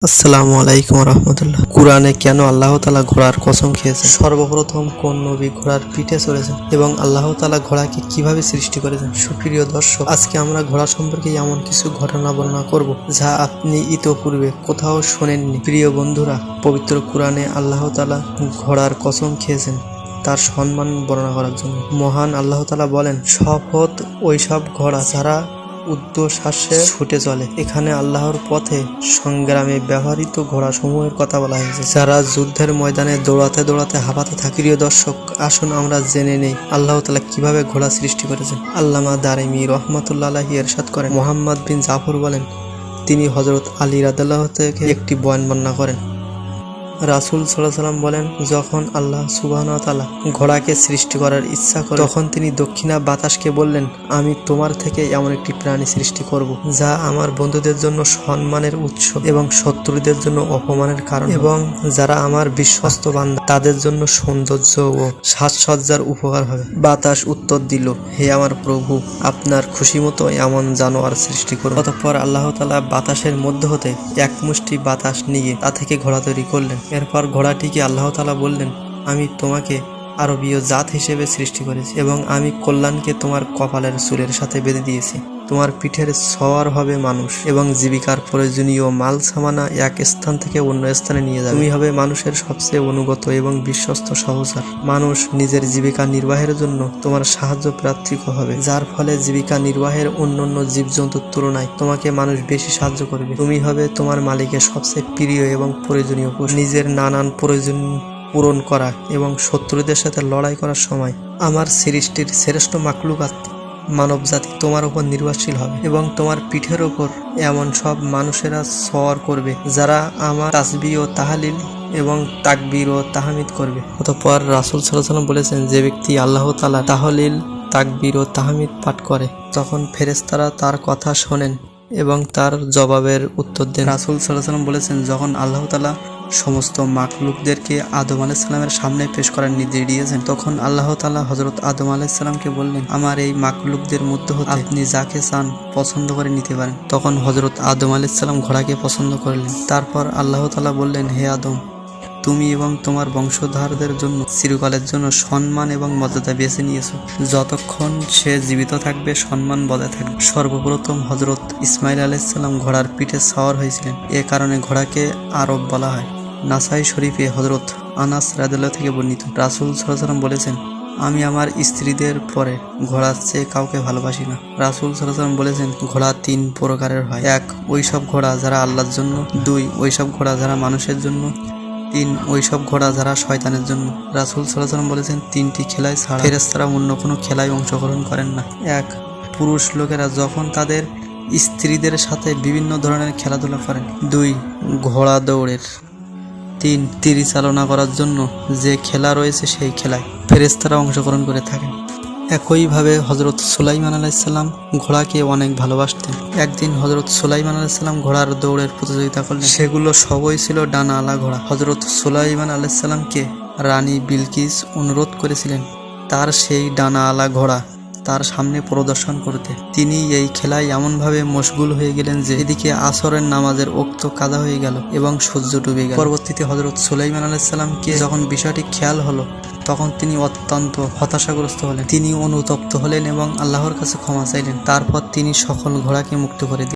আসসালামু আলাইকুম রহমতুল্লাহ। কুরআনে কেন আল্লাহ তাআলা ঘোড়ার কসম খেয়েছেন? সর্বপ্রথম কোন নবী ঘোড়ার পিঠে চড়েছেন এবং আল্লাহ তাআলা ঘোড়াকে কিভাবে সৃষ্টি করেছেন? সুপ্রিয় দর্শক, আজকে আমরা ঘোড়া সম্পর্কে এমন কিছু ঘটনা বর্ণনা করব যা আপনি ইতোপূর্বে কোথাও শোনেননি। প্রিয় বন্ধুরা, পবিত্র কুরআনে আল্লাহ তাআলা ঘোড়ার কসম খেয়েছেন তার সম্মান বর্ণনা করার জন্য। মহান আল্লাহ তাআলা বলেন, শপথ ওইসব ঘোড়া যারা ঊর্ধ্বশ্বাসে ছুটে চলে। এখানে আল্লাহর পথে সংগ্রামে ব্যবহৃত ঘোড়া সমূহের কথা বলা হয়েছে, যারা যুদ্ধের ময়দানে দৌড়াতে দৌড়াতে হাঁপাতে থাকে। প্রিয় দর্শক, আসুন আমরা জেনে নেই আল্লাহ তাআলা কিভাবে ঘোড়া সৃষ্টি করেছেন। আল্লামা দারিমি রহমাতুল্লাহ আলাইহি ইরশাদ করেন, মুহাম্মদ বিন জাফর বলেন, তিনি হযরত আলী রাদিয়াল্লাহু থেকে একটি বয়ান বর্ণনা করেন। রাসূল সাল্লাল্লাহু আলাইহি ওয়াসাল্লাম বলেন, যখন আল্লাহ সুবহানাহু ওয়া তাআলা ঘোড়াকে সৃষ্টি করার ইচ্ছা করেন, তখন তিনি দক্ষিণা বাতাসকে বললেন, আমি তোমার থেকে এমন একটি প্রাণী সৃষ্টি করব যা আমার বন্ধুদের জন্য সম্মানের উৎস এবং শত্রুদের জন্য অপমানের কারণ, এবং যারা আমার বিশ্বস্ত বান্দা তাদের জন্য সৌন্দর্য ও সাজসজ্জার উপকার হবে। বাতাস উত্তর দিল, হে আমার প্রভু, আপনার খুশিমতো এমন জানোয়ার সৃষ্টি করুন। অতঃপর আল্লাহ তাআলা বাতাসের মধ্য হতে এক মুষ্টি বাতাস নিয়ে তা থেকে ঘোড়া তৈরি করলেন। এরপর ঘোড়াটিকে আল্লাহ তাআলা বললেন, আমি তোমাকে আরবীয় জাত হিসেবে সৃষ্টি করেছি এবং আমি কল্যাণকে তোমার কপালের চুলের সাথে বেঁধে দিয়েছি। তোমার পিঠের সওয়ার হবে মানুষ এবং জীবিকার প্রয়োজনীয় মাল সামানা এক স্থান থেকে অন্য স্থানে নিয়ে যাবে। তুমি হবে মানুষের সবচেয়ে অনুগত এবং বিশ্বস্ত সহচর। মানুষ নিজের জীবিকা নির্বাহের জন্য তোমার সাহায্য প্রার্থী হবে, যার ফলে জীবিকা নির্বাহের অন্যান্য জীবজন্তুর তুলনায় তোমাকে মানুষ বেশি সাহায্য করবে। তুমি হবে তোমার মালিকের সবচেয়ে প্রিয় এবং প্রয়োজনীয় পশু। নিজের নানান প্রয়োজন পূরণ করা এবং শত্রুদের সাথে লড়াই করার সময় আমার সৃষ্টির শ্রেষ্ঠ মাখলুকাত মানবজাতি তোমার উপর নির্ভরশীল হবে এবং তোমার পিঠের ওপর এমন সব মানুষেরা সওয়ার করবে যারা আমার তাসবিহ ও তাহলিল এবং তাকবীর ও তাহমিদ করবে। অতঃপর রাসূল সাল্লাল্লাহু আলাইহি ওয়াসাল্লাম বলেছেন, যে ব্যক্তি আল্লাহ তাআলা তাহলিল, তাকবীর ও তাহমিদ পাঠ করে, তখন ফেরেশতারা তার কথা শোনেন এবং তার জবাবের উত্তর দেন। রাসূল সাল্লাল্লাহু আলাইহি ওয়াসাল্লাম বলেছেন, যখন আল্লাহ তাআলা সমস্ত মাখলুকদেরকে আদম আলাইহিস সালামের সামনে পেশ করার নির্দেশ দিয়েছেন, তখন আল্লাহ তাআলা হযরত আদম আলাইহিস সালামকে বললেন, আমার এই মাখলুকদের মধ্য হতে আপনি যাকে চান পছন্দ করে নিতে পারেন। তখন হযরত আদম আলাইহিস সালাম ঘোড়াকে পছন্দ করলেন। তারপর আল্লাহ তাআলা বললেন, হে আদম, তুমি এবং তোমার বংশধরদের জন্য চিরকালের জন্য সম্মান এবং মর্যাদা বেছে নিয়েছো। যতক্ষণ সে জীবিত থাকবে সম্মান বজায় থাকবে। সর্বপ্রথম হযরত ইসমাঈল আলাইহিস সালাম ঘোড়ার পিঠে সওয়ার হয়েছিলেন, এ কারণে ঘোড়াকে আরব বলা হয়। নাসাই শরীফে হযরত আনাস রাদিয়াল্লাহু থেকে বর্ণিত, রাসূল সাল্লাল্লাহু আলাইহি ওয়াসাল্লাম বলেছেন, আমি আমার স্ত্রীদের পরে ঘোড়ার চেয়ে কাউকে ভালোবাসি না। রাসূল সাল্লাল্লাহু আলাইহি ওয়াসাল্লাম বলেছেন, ঘোড়া তিন প্রকারের হয়। 1. ওইসব ঘোড়া যারা আল্লাহর জন্য। 2. ওইসব ঘোড়া যারা মানুষের জন্য। 3. ওইসব ঘোড়া যারা শয়তানের জন্য। রাসূল সাল্লাল্লাহু আলাইহি ওয়াসাল্লাম বলেছেন, তিনটি খেলায় ছাড়া ফেরেশতারা অন্য কোনো খেলায় অংশগ্রহণ করেন না। 1. পুরুষ লোকেরা যখন তাদের স্ত্রীদের সাথে বিভিন্ন ধরনের খেলাধুলা করেন। 2. ঘোড়া দৌড়ের। 3. তীর চালনা করার জন্য যে খেলা রয়েছে সেই খেলায় ফেরেশতারা অংশগ্রহণ করে থাকেন। একইভাবে হযরত সুলাইমান আলাইহিস সালাম ঘোড়াকে অনেক ভালোবাসতেন। একদিন হযরত সুলাইমান আলাইহিস সালাম ঘোড়ার দৌড়ের প্রতিযোগিতা করলেন। সেগুলো সবই ছিল ডানাওয়ালা ঘোড়া। হযরত সুলাইমান আলাইহিস সালামকে রানী বিলকিস অনুরোধ করেছিলেন তার সেই ডানাওয়ালা ঘোড়া তার সামনে প্রদর্শন করতে। তিনি এই খেলায় এমনভাবে মশগুল হয়ে গেলেন যে এদিকে আসরের নামাজের ওক্ত কাজা হয়ে গেল এবং সূর্য ডুবে গেল। পরবর্তীতে হযরত সুলাইমান আলাইহিস সালামকে যখন বিষয়টি খেয়াল হলো, তখন তিনি অত্যন্ত হতাশাগ্রস্ত হলেন। তিনি অনুতপ্ত হলেন এবং আল্লাহর কাছে ক্ষমা চাইলেন। তারপর তিনি সকল ঘোড়াকে মুক্ত করে দিলেন।